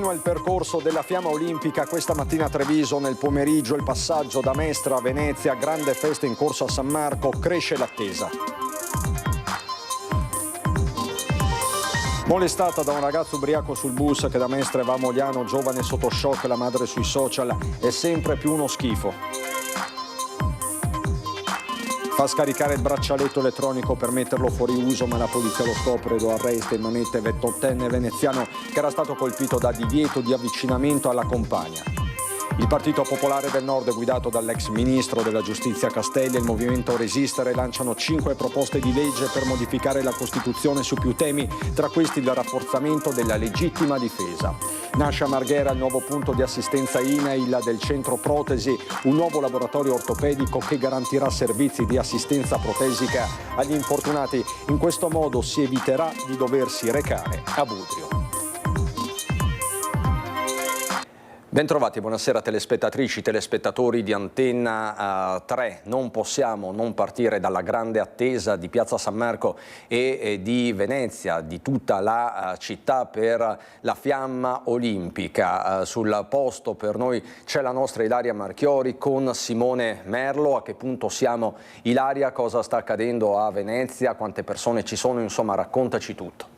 Continua il percorso della Fiamma Olimpica questa mattina a Treviso, nel pomeriggio il passaggio da Mestre a Venezia, grande festa in corso a San Marco, cresce l'attesa. Molestata da un ragazzo ubriaco sul bus che da Mestre va a Mogliano, giovane sotto shock, la madre sui social, è sempre più uno schifo. Fa scaricare il braccialetto elettronico per metterlo fuori uso, ma la polizia lo scopre, lo arresta in manette 28enne veneziano che era stato colpito da divieto di avvicinamento alla compagna. Il Partito Popolare del Nord, guidato dall'ex ministro della Giustizia Castelli, e il Movimento Resistere lanciano 5 proposte di legge per modificare la Costituzione su più temi, tra questi il rafforzamento della legittima difesa. Nasce a Marghera il nuovo punto di assistenza INAIL del centro protesi, un nuovo laboratorio ortopedico che garantirà servizi di assistenza protesica agli infortunati. In questo modo si eviterà di doversi recare a Budrio. Bentrovati, buonasera telespettatrici, telespettatori di Antenna 3. Non possiamo non partire dalla grande attesa di Piazza San Marco e di Venezia, di tutta la città per la Fiamma Olimpica. Sul posto per noi c'è la nostra Ilaria Marchiori con Simone Merlo. A che punto siamo, Ilaria? Cosa sta accadendo a Venezia? Quante persone ci sono? Insomma, raccontaci tutto.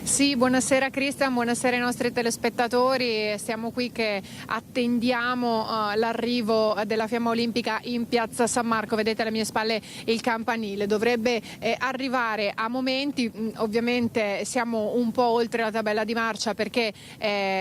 Sì, buonasera Cristian, buonasera ai nostri telespettatori. Siamo qui che attendiamo l'arrivo della Fiamma Olimpica in Piazza San Marco. Vedete alle mie spalle il campanile. Dovrebbe arrivare a momenti, ovviamente siamo un po' oltre la tabella di marcia perché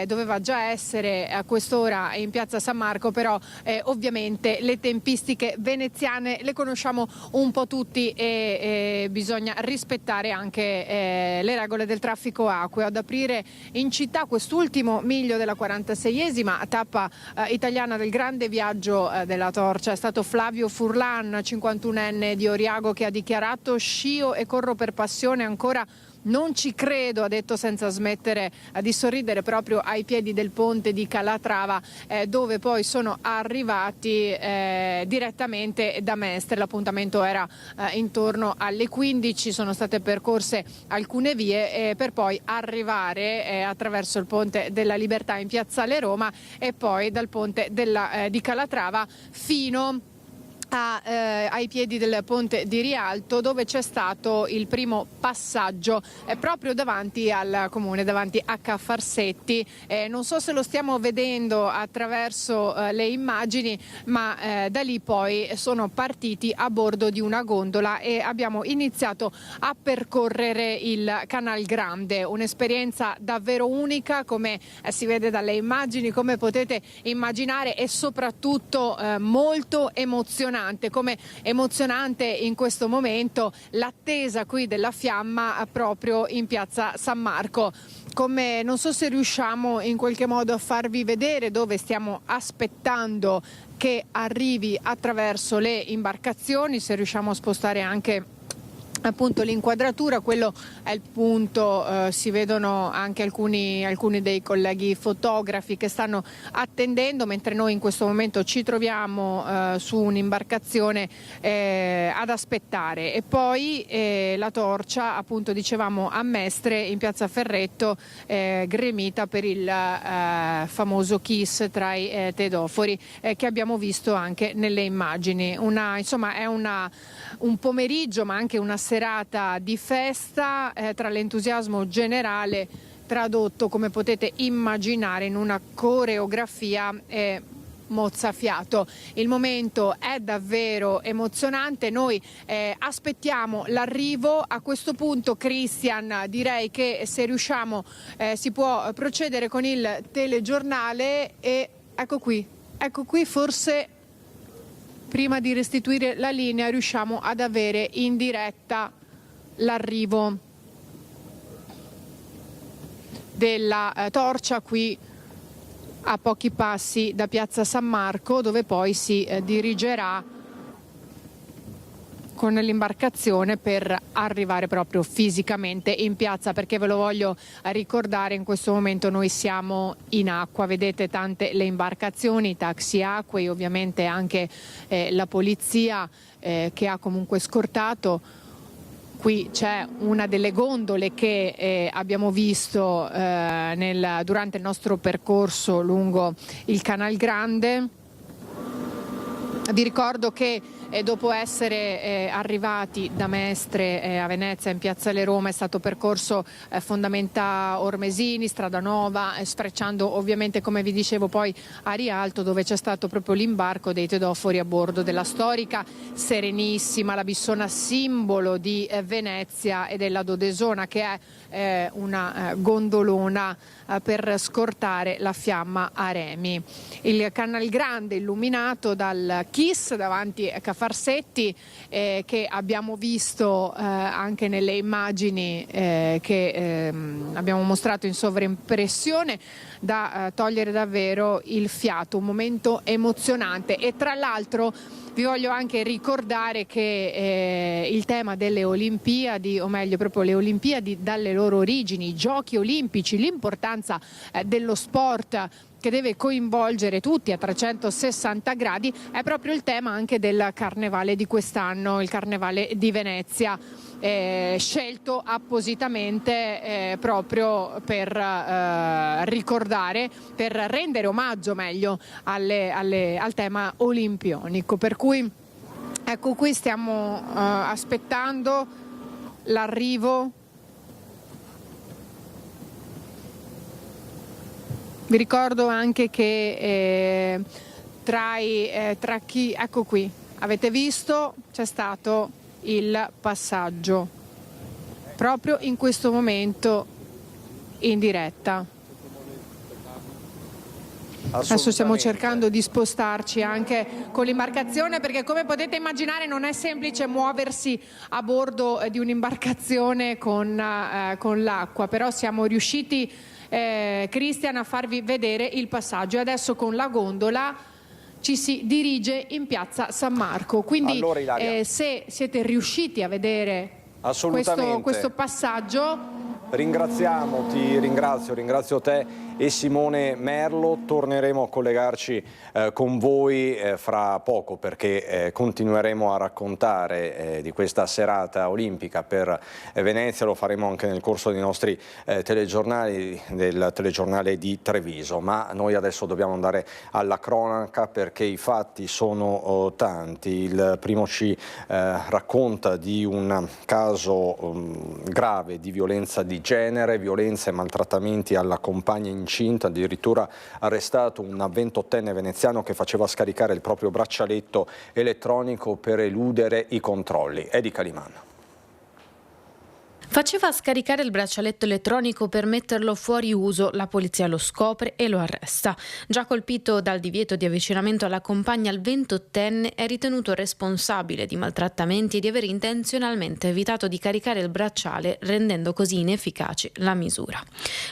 doveva già essere a quest'ora in Piazza San Marco, però ovviamente le tempistiche veneziane le conosciamo un po' tutti e bisogna rispettare anche le regole del traffico acqueo. Ad aprire in città quest'ultimo miglio della 46esima tappa italiana del grande viaggio della torcia è stato Flavio Furlan, 51enne di Oriago, che ha dichiarato: scio e corro per passione, ancora non ci credo, ha detto senza smettere di sorridere, proprio ai piedi del ponte di Calatrava, dove poi sono arrivati direttamente da Mestre. L'appuntamento era intorno alle 15, sono state percorse alcune vie per poi arrivare attraverso il ponte della Libertà in Piazzale Roma e poi dal ponte di Calatrava fino ai piedi del ponte di Rialto, dove c'è stato il primo passaggio proprio davanti al comune, davanti a Ca' Farsetti. Non so se lo stiamo vedendo attraverso le immagini, ma da lì poi sono partiti a bordo di una gondola e abbiamo iniziato a percorrere il Canal Grande, un'esperienza davvero unica, come si vede dalle immagini, come potete immaginare, e soprattutto molto emozionante. Come emozionante in questo momento l'attesa qui della Fiamma proprio in Piazza San Marco. Come non so se riusciamo in qualche modo a farvi vedere dove stiamo aspettando che arrivi attraverso le imbarcazioni, se riusciamo a spostare anche appunto l'inquadratura. Quello è il punto, si vedono anche alcuni dei colleghi fotografi che stanno attendendo, mentre noi in questo momento ci troviamo su un'imbarcazione ad aspettare. E poi la torcia, appunto dicevamo, a Mestre in piazza Ferretto, gremita per il famoso kiss tra i tedofori che abbiamo visto anche nelle immagini. Insomma è un pomeriggio ma anche una serata di festa tra l'entusiasmo generale tradotto, come potete immaginare, in una coreografia mozzafiato. Il momento è davvero emozionante, noi aspettiamo l'arrivo. A questo punto, Cristian, direi che se riusciamo si può procedere con il telegiornale e ecco qui, forse prima di restituire la linea riusciamo ad avere in diretta l'arrivo della torcia qui a pochi passi da Piazza San Marco, dove poi si dirigerà con l'imbarcazione per arrivare proprio fisicamente in piazza, perché ve lo voglio ricordare, in questo momento noi siamo in acqua, vedete tante le imbarcazioni, taxi acquei, ovviamente anche la polizia che ha comunque scortato Qui c'è una delle gondole che abbiamo visto durante il nostro percorso lungo il Canal Grande. Vi ricordo che dopo essere arrivati da Mestre a Venezia in Piazzale Roma è stato percorso Fondamenta Ormesini, Strada Nova, sfrecciando ovviamente, come vi dicevo, poi a Rialto, dove c'è stato proprio l'imbarco dei tedofori a bordo della storica Serenissima, la Bissona simbolo di Venezia e della Dodesona, che è una gondolona per scortare la fiamma a remi. Il Canal Grande illuminato dal KISS davanti a Cafarsetti, che abbiamo visto anche nelle immagini che abbiamo mostrato in sovraimpressione, da togliere davvero il fiato, un momento emozionante. E tra l'altro vi voglio anche ricordare che il tema delle Olimpiadi, o meglio proprio le Olimpiadi dalle loro origini, i Giochi Olimpici, l'importanza dello sport che deve coinvolgere tutti a 360 gradi, è proprio il tema anche del Carnevale di quest'anno, il Carnevale di Venezia, scelto appositamente proprio per ricordare, per rendere omaggio meglio al tema olimpionico. Per cui ecco, qui stiamo aspettando l'arrivo. Vi ricordo anche che tra chi, ecco qui, avete visto, c'è stato il passaggio proprio in questo momento in diretta. Adesso stiamo cercando di spostarci anche con l'imbarcazione, perché come potete immaginare non è semplice muoversi a bordo di un'imbarcazione con l'acqua, però siamo riusciti, Cristian, a farvi vedere il passaggio, e adesso con la gondola ci si dirige in piazza San Marco. Quindi allora, se siete riusciti a vedere questo passaggio, ringrazio te e Simone Merlo. Torneremo a collegarci con voi fra poco, perché continueremo a raccontare di questa serata olimpica per Venezia. Lo faremo anche nel corso dei nostri telegiornali, del telegiornale di Treviso, ma noi adesso dobbiamo andare alla cronaca, perché i fatti sono tanti. Il primo ci racconta di un caso grave di violenza di genere, violenza e maltrattamenti alla compagna incinta, addirittura arrestato un 28enne veneziano che faceva scaricare il proprio braccialetto elettronico per eludere i controlli. Edi Caliman. Faceva scaricare il braccialetto elettronico per metterlo fuori uso, la polizia lo scopre e lo arresta. Già colpito dal divieto di avvicinamento alla compagna, il 28enne è ritenuto responsabile di maltrattamenti e di aver intenzionalmente evitato di caricare il bracciale, rendendo così inefficace la misura.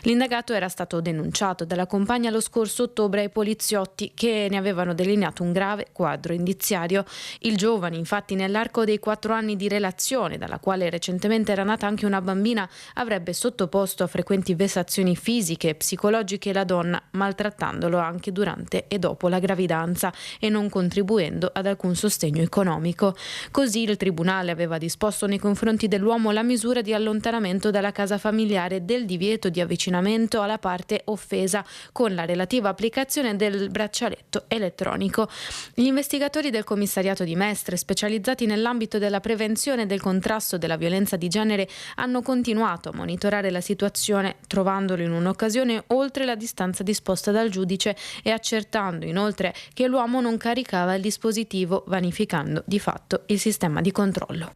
L'indagato era stato denunciato dalla compagna lo scorso ottobre ai poliziotti, che ne avevano delineato un grave quadro indiziario. Il giovane, infatti, nell'arco dei 4 anni di relazione, dalla quale recentemente era nata anche una bambina, avrebbe sottoposto a frequenti vessazioni fisiche e psicologiche la donna, maltrattandolo anche durante e dopo la gravidanza e non contribuendo ad alcun sostegno economico. Così il tribunale aveva disposto nei confronti dell'uomo la misura di allontanamento dalla casa familiare, del divieto di avvicinamento alla parte offesa, con la relativa applicazione del braccialetto elettronico. Gli investigatori del commissariato di Mestre, specializzati nell'ambito della prevenzione e del contrasto della violenza di genere, hanno continuato a monitorare la situazione, trovandolo in un'occasione oltre la distanza disposta dal giudice e accertando inoltre che l'uomo non caricava il dispositivo, vanificando di fatto il sistema di controllo.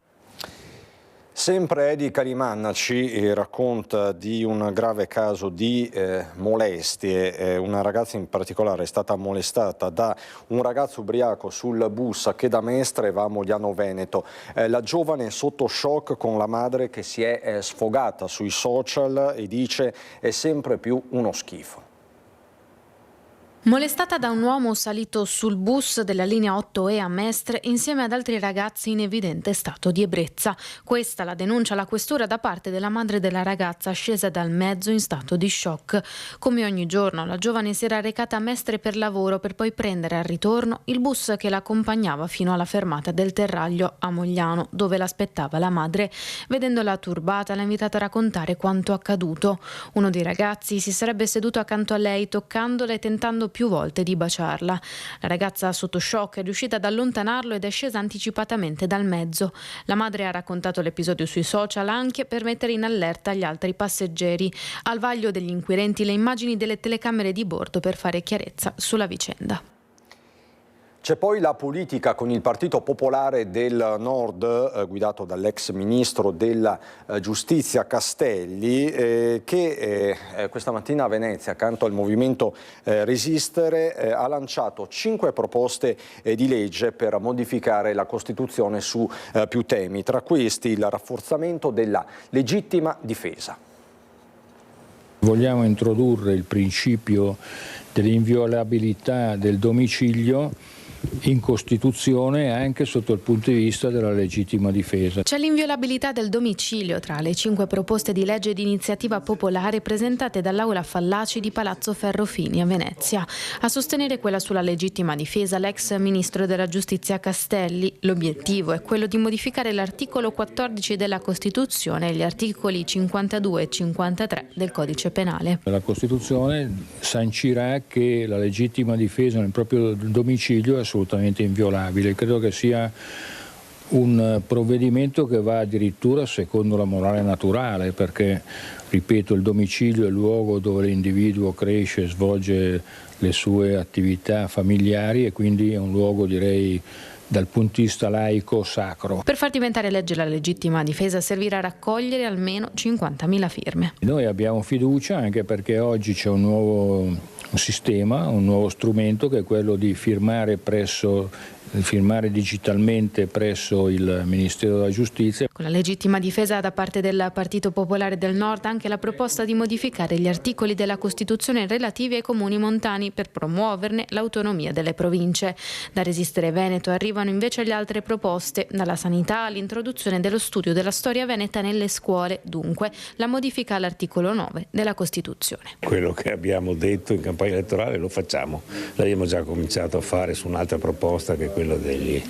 Sempre Edi Caliman ci racconta di un grave caso di molestie. Una ragazza in particolare è stata molestata da un ragazzo ubriaco sul bus che da Mestre va a Mogliano Veneto. La giovane è sotto shock, con la madre che si è sfogata sui social e dice: è sempre più uno schifo. Molestata da un uomo salito sul bus della linea 8E a Mestre insieme ad altri ragazzi in evidente stato di ebbrezza. Questa la denuncia alla questura da parte della madre della ragazza scesa dal mezzo in stato di shock. Come ogni giorno la giovane si era recata a Mestre per lavoro per poi prendere al ritorno il bus che la accompagnava fino alla fermata del Terraglio a Mogliano, dove l'aspettava la madre. Vedendola turbata l'ha invitata a raccontare quanto accaduto. Uno dei ragazzi si sarebbe seduto accanto a lei toccandola e tentando più volte di baciarla. La ragazza sotto shock è riuscita ad allontanarlo ed è scesa anticipatamente dal mezzo. La madre ha raccontato l'episodio sui social anche per mettere in allerta gli altri passeggeri. Al vaglio degli inquirenti le immagini delle telecamere di bordo per fare chiarezza sulla vicenda. C'è poi la politica con il Partito Popolare del Nord, guidato dall'ex ministro della Giustizia Castelli, che questa mattina a Venezia, accanto al movimento Resistere, ha lanciato 5 proposte di legge per modificare la Costituzione su più temi, tra questi il rafforzamento della legittima difesa. Vogliamo introdurre il principio dell'inviolabilità del domicilio in Costituzione anche sotto il punto di vista della legittima difesa. C'è l'inviolabilità del domicilio tra le 5 proposte di legge di iniziativa popolare presentate dall'Aula Fallaci di Palazzo Ferrofini a Venezia. A sostenere quella sulla legittima difesa l'ex ministro della Giustizia Castelli. L'obiettivo è quello di modificare l'articolo 14 della Costituzione e gli articoli 52 e 53 del Codice Penale. La Costituzione sancirà che la legittima difesa nel proprio domicilio è assolutamente inviolabile. Credo che sia un provvedimento che va addirittura secondo la morale naturale, perché, ripeto, il domicilio è il luogo dove l'individuo cresce, svolge le sue attività familiari e quindi è un luogo, direi, dal punto di vista laico sacro. Per far diventare legge la legittima difesa servirà a raccogliere almeno 50.000 firme. Noi abbiamo fiducia anche perché oggi c'è un nuovo sistema, un nuovo strumento che è quello di firmare digitalmente presso il Ministero della Giustizia. Con la legittima difesa da parte del Partito Popolare del Nord anche la proposta di modificare gli articoli della Costituzione relativi ai comuni montani per promuoverne l'autonomia delle province. Da Resistere Veneto arrivano invece le altre proposte, dalla sanità all'introduzione dello studio della storia veneta nelle scuole, dunque la modifica all'articolo 9 della Costituzione. Quello che abbiamo detto in campagna elettorale lo facciamo, l'abbiamo già cominciato a fare su un'altra proposta che è quello degli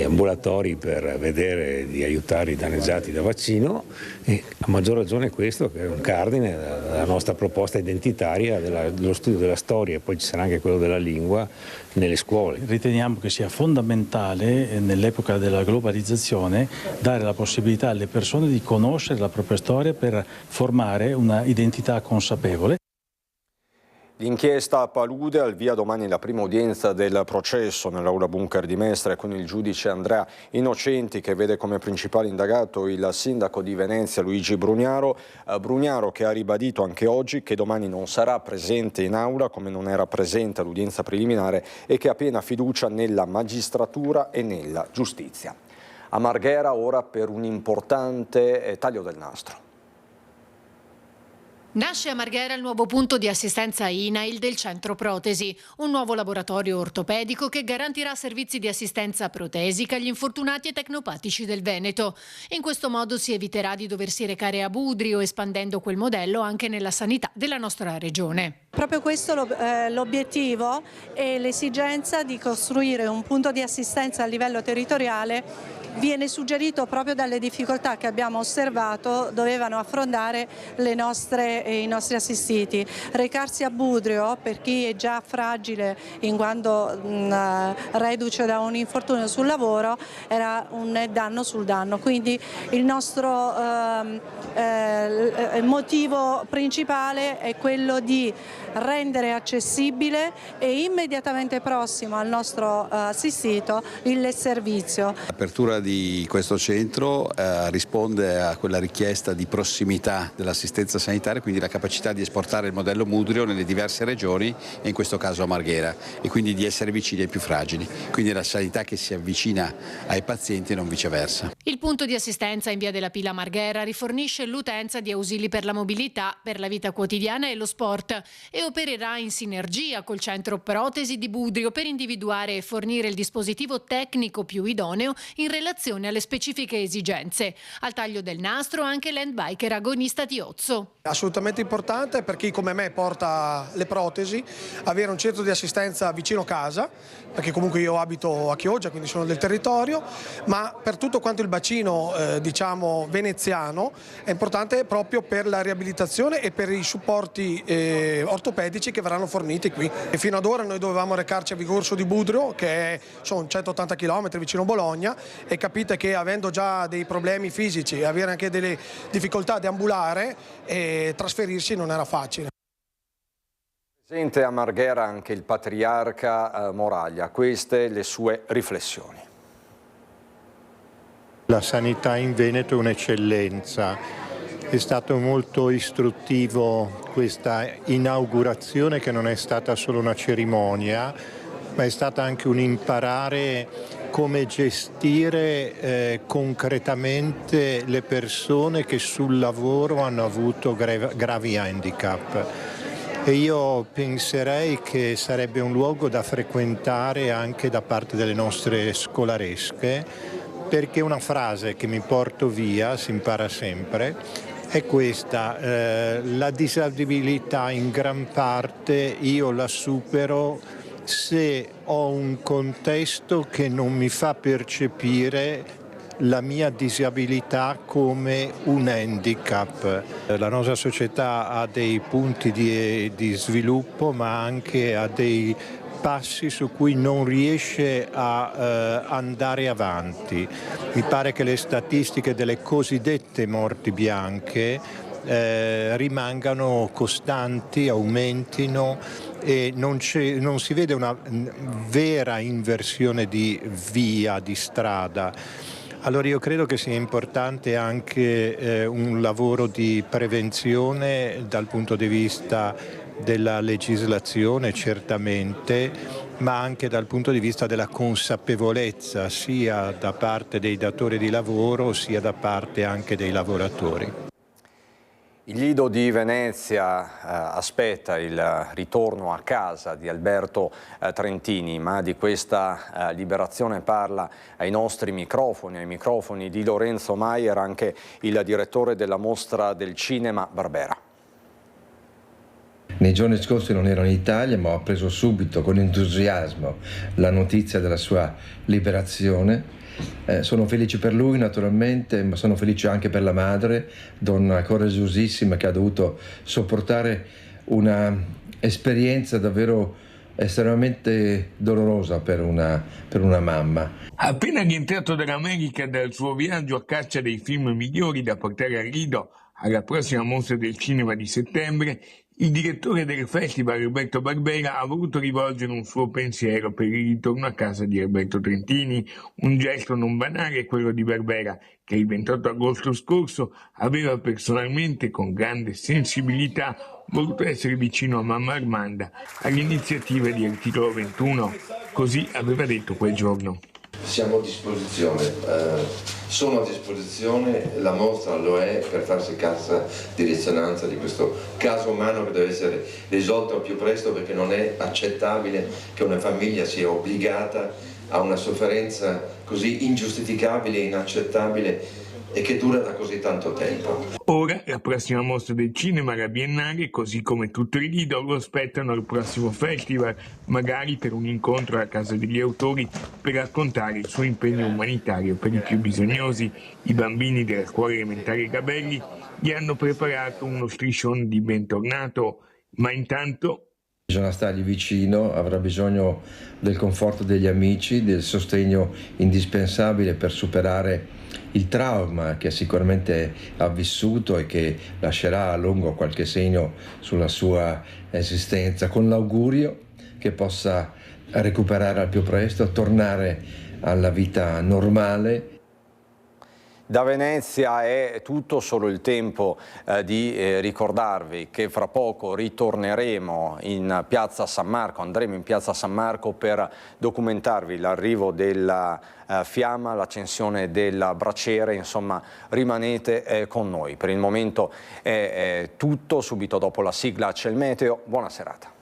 ambulatori per vedere di aiutare i danneggiati da vaccino e a maggior ragione questo che è un cardine della nostra proposta identitaria dello studio della storia e poi ci sarà anche quello della lingua nelle scuole. Riteniamo che sia fondamentale nell'epoca della globalizzazione dare la possibilità alle persone di conoscere la propria storia per formare una identità consapevole. L'inchiesta a Palude, al via domani la prima udienza del processo nell'aula bunker di Mestre con il giudice Andrea Innocenti che vede come principale indagato il sindaco di Venezia Luigi Brugnaro. Brugnaro che ha ribadito anche oggi che domani non sarà presente in aula come non era presente all'udienza preliminare e che ha piena fiducia nella magistratura e nella giustizia. A Marghera ora per un importante taglio del nastro. Nasce a Marghera il nuovo punto di assistenza INAIL del Centro Protesi, un nuovo laboratorio ortopedico che garantirà servizi di assistenza protesica agli infortunati e tecnopatici del Veneto. In questo modo si eviterà di doversi recare a Budrio, espandendo quel modello anche nella sanità della nostra regione. Proprio questo l'obiettivo e l'esigenza di costruire un punto di assistenza a livello territoriale viene suggerito proprio dalle difficoltà che abbiamo osservato dovevano affrontare i nostri assistiti. Recarsi a Budrio per chi è già fragile in quanto reduce da un infortunio sul lavoro era un danno sul danno, quindi il nostro motivo principale è quello di rendere accessibile e immediatamente prossimo al nostro assistito il servizio. L'apertura di questo centro risponde a quella richiesta di prossimità dell'assistenza sanitaria, quindi la capacità di esportare il modello Budrio nelle diverse regioni e in questo caso a Marghera e quindi di essere vicini ai più fragili, quindi la sanità che si avvicina ai pazienti e non viceversa. Il punto di assistenza in via della Pila Marghera rifornisce l'utenza di ausili per la mobilità, per la vita quotidiana e lo sport e opererà in sinergia col centro protesi di Budrio per individuare e fornire il dispositivo tecnico più idoneo in relazione alle specifiche esigenze. Al taglio del nastro anche l'handbiker agonista di Ozzo. Assolutamente importante per chi come me porta le protesi, avere un centro di assistenza vicino casa, perché comunque io abito a Chioggia, quindi sono del territorio, ma per tutto quanto il bacino diciamo veneziano è importante proprio per la riabilitazione e per i supporti ortopedici che verranno forniti qui. E fino ad ora noi dovevamo recarci a Vigorso di Budrio, che sono 180 km vicino Bologna, e capite che avendo già dei problemi fisici e avere anche delle difficoltà di ambulare, trasferirsi non era facile. Presente a Marghera anche il patriarca Moraglia, queste le sue riflessioni. La sanità in Veneto è un'eccellenza, è stato molto istruttivo questa inaugurazione, che non è stata solo una cerimonia, ma è stata anche un imparare come gestire concretamente le persone che sul lavoro hanno avuto gravi handicap. E io penserei che sarebbe un luogo da frequentare anche da parte delle nostre scolaresche, perché una frase che mi porto via, si impara sempre, è questa: la disabilità in gran parte io la supero se ho un contesto che non mi fa percepire la mia disabilità come un handicap. La nostra società ha dei punti di sviluppo, ma anche ha dei passi su cui non riesce a andare avanti. Mi pare che le statistiche delle cosiddette morti bianche rimangano costanti, aumentino, e non si vede una vera inversione di via, di strada. Allora io credo che sia importante anche un lavoro di prevenzione dal punto di vista della legislazione, certamente, ma anche dal punto di vista della consapevolezza, sia da parte dei datori di lavoro sia da parte anche dei lavoratori. Il Lido di Venezia aspetta il ritorno a casa di Alberto Trentini, ma di questa liberazione parla ai nostri microfoni, ai microfoni di Lorenzo Maier, anche il direttore della Mostra del Cinema Barbera. Nei giorni scorsi non ero in Italia, ma ho preso subito con entusiasmo la notizia della sua liberazione. Sono felice per lui naturalmente, ma sono felice anche per la madre, donna coraggiosissima, che ha dovuto sopportare una esperienza davvero estremamente dolorosa per una mamma. Appena rientrato dall'America dal suo viaggio a caccia dei film migliori da portare al Lido alla prossima Mostra del Cinema di settembre, il direttore del festival, Roberto Barbera, ha voluto rivolgere un suo pensiero per il ritorno a casa di Alberto Trentini. Un gesto non banale è quello di Barbera, che il 28 agosto scorso aveva personalmente, con grande sensibilità, voluto essere vicino a mamma Armanda alle iniziative di Articolo 21. Così aveva detto quel giorno. Siamo a disposizione, sono a disposizione, la mostra lo è per farsi cassa di risonanza di questo caso umano che deve essere risolto al più presto, perché non è accettabile che una famiglia sia obbligata a una sofferenza così ingiustificabile e inaccettabile e che dura da così tanto tempo. Ora la prossima Mostra del Cinema, la Biennale, così come tutto il Lido, lo aspettano al prossimo festival, magari per un incontro alla casa degli autori per raccontare il suo impegno umanitario per i più bisognosi. I bambini della scuola elementare Gabelli gli hanno preparato uno striscione di bentornato, ma intanto bisogna stargli vicino, avrà bisogno del conforto degli amici, del sostegno indispensabile per superare il trauma che sicuramente ha vissuto e che lascerà a lungo qualche segno sulla sua esistenza, con l'augurio che possa recuperare al più presto, tornare alla vita normale. Da Venezia è tutto, solo il tempo di ricordarvi che fra poco ritorneremo in Piazza San Marco, andremo in Piazza San Marco per documentarvi l'arrivo della fiamma, l'accensione del braciere, insomma rimanete con noi. Per il momento è tutto, subito dopo la sigla c'è il meteo, buona serata.